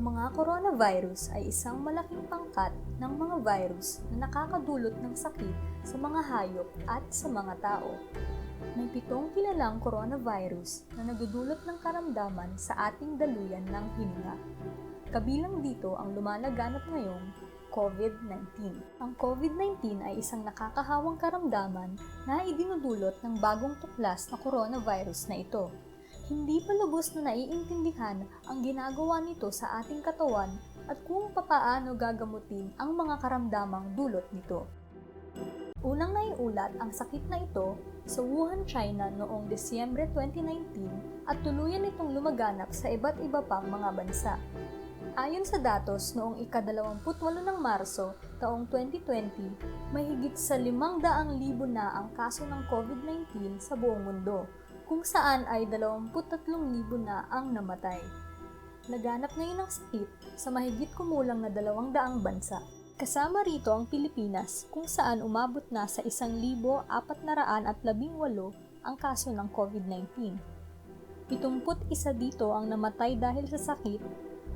Ang mga coronavirus ay isang malaking pangkat ng mga virus na nakakadulot ng sakit sa mga hayop at sa mga tao. May 7 kilalang coronavirus na nagdudulot ng karamdaman sa ating daluyan ng hininga. Kabilang dito ang lumalaganap ngayong COVID-19. Ang COVID-19 ay isang nakakahawang karamdaman na idinudulot ng bagong tuklas na coronavirus na ito. Hindi pa lubos na naiintindihan ang ginagawa nito sa ating katawan at kung papaano gagamutin ang mga karamdamang dulot nito. Unang naiulat ang sakit na ito sa Wuhan, China noong Disyembre 2019 at tuluyan itong lumaganap sa iba't iba pang mga bansa. Ayon sa datos noong ika-28 ng Marso taong 2020, may higit sa 500,000 na ang kaso ng COVID-19 sa buong mundo, kung saan ay 23,000 na ang namatay. Laganap ngayon ang sakit sa mahigit kumulang na 200 bansa. Kasama rito ang Pilipinas kung saan umabot na sa 1,418 ang kaso ng COVID-19. 71 dito ang namatay dahil sa sakit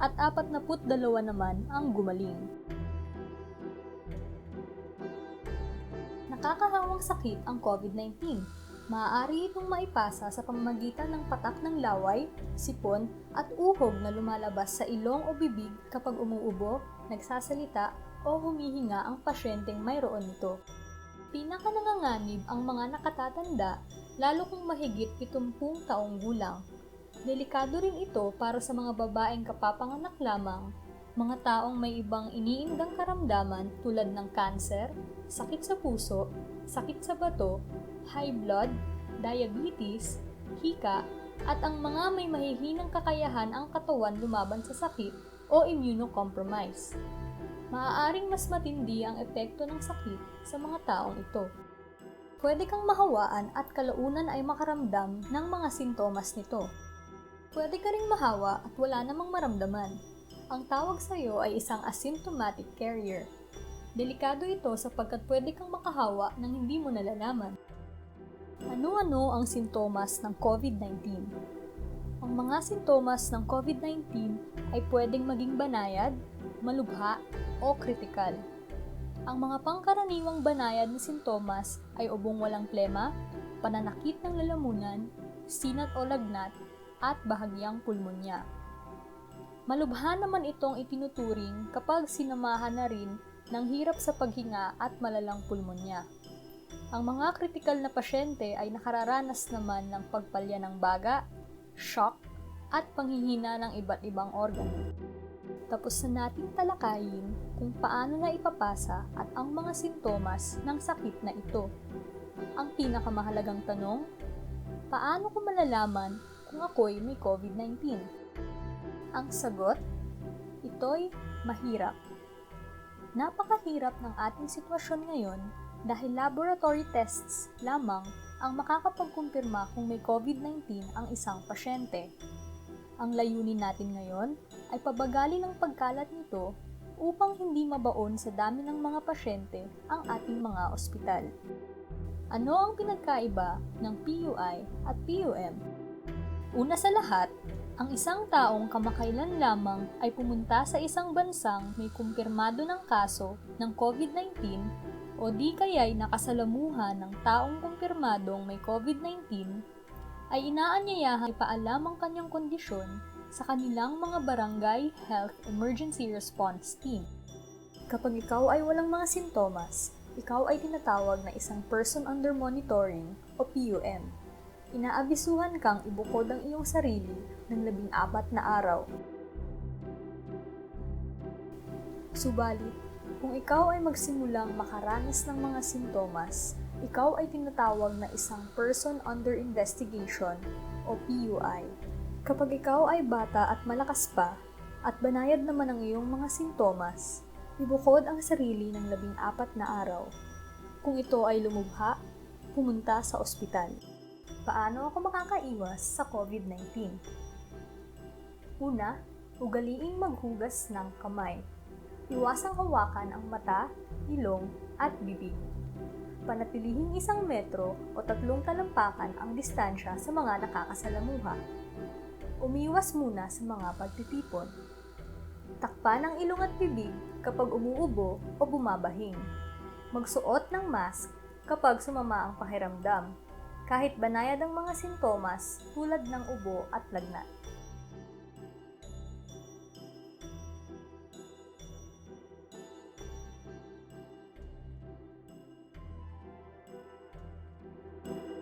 at 42 naman ang gumaling. Nakakahawang sakit ang COVID-19. Maaari itong maipasa sa pamamagitan ng patak ng laway, sipon, at uhog na lumalabas sa ilong o bibig kapag umuubo, nagsasalita, o humihinga ang pasyenteng mayroon nito. Pinakananganganib ang mga nakatatanda, lalo kung mahigit 70 taong gulang. Delikado rin ito para sa mga babaeng kapapanganak lamang, mga taong may ibang iniindang karamdaman tulad ng kanser, sakit sa puso, sakit sa bato, high blood, diabetes, hika, at ang mga may mahihinang kakayahan ang katawan lumaban sa sakit o immunocompromise. Maaaring mas matindi ang epekto ng sakit sa mga taong ito. Pwede kang mahawaan at kalaunan ay makaramdam ng mga sintomas nito. Pwede ka ring mahawa at wala namang maramdaman. Ang tawag sa iyo ay isang asymptomatic carrier. Delikado ito sapagkat pwede kang makahawa nang hindi mo nalalaman. Ano-ano ang sintomas ng COVID-19? Ang mga sintomas ng COVID-19 ay pwedeng maging banayad, malubha, o kritikal. Ang mga pangkaraniwang banayad na sintomas ay ubong walang plema, pananakit ng lalamunan, sinat o lagnat, at bahagyang pulmonya. Malubha naman itong itinuturing kapag sinamahan na rin ng hirap sa paghinga at malalang pulmonya. Ang mga kritikal na pasyente ay nakararanas naman ng pagpalya ng baga, shock, at panghihina ng iba't ibang organo. Tapos na nating talakayin kung paano na ipapasa at ang mga sintomas ng sakit na ito. Ang pinakamahalagang tanong, paano ko malalaman kung ako'y may COVID-19? Ang sagot, ito'y mahirap. Napakahirap ng ating sitwasyon ngayon dahil laboratory tests lamang ang makakapagkumpirma kung may COVID-19 ang isang pasyente. Ang layunin natin ngayon ay pabagalin ang pagkalat nito upang hindi mabaon sa dami ng mga pasyente ang ating mga ospital. Ano ang pinagkaiba ng PUI at PUM? Una sa lahat, ang isang taong kamakailan lamang ay pumunta sa isang bansang may kumpirmado ng kaso ng COVID-19 o di kaya'y nakasalamuhan ng taong kumpirmadong may COVID-19 ay inaanyayahang ipaalam ang kanyang kondisyon sa kanilang mga barangay health emergency response team. Kapag ikaw ay walang mga sintomas, ikaw ay tinatawag na isang person under monitoring o PUM. Inaabisuhan kang ibukod ang iyong sarili ng 14 na araw. Subalit, kung ikaw ay magsimulang makaranas ng mga sintomas, ikaw ay tinatawag na isang person under investigation o PUI. Kapag ikaw ay bata at malakas pa, at banayad naman ang iyong mga sintomas, ibukod ang sarili ng 14 na araw. Kung ito ay lumubha, pumunta sa ospital. Paano ako makakaiwas sa COVID-19? Una, ugaliing maghugas ng kamay. Iwasang hawakan ang mata, ilong, at bibig. Panatilihing 1 metro o 3 talampakan ang distansya sa mga nakakasalamuha. Umiwas muna sa mga pagtitipon. Takpan ang ilong at bibig kapag umuubo o bumabahing. Magsuot ng mask kapag sumama ang pakiramdam, kahit banayad ang mga sintomas tulad ng ubo at lagnat.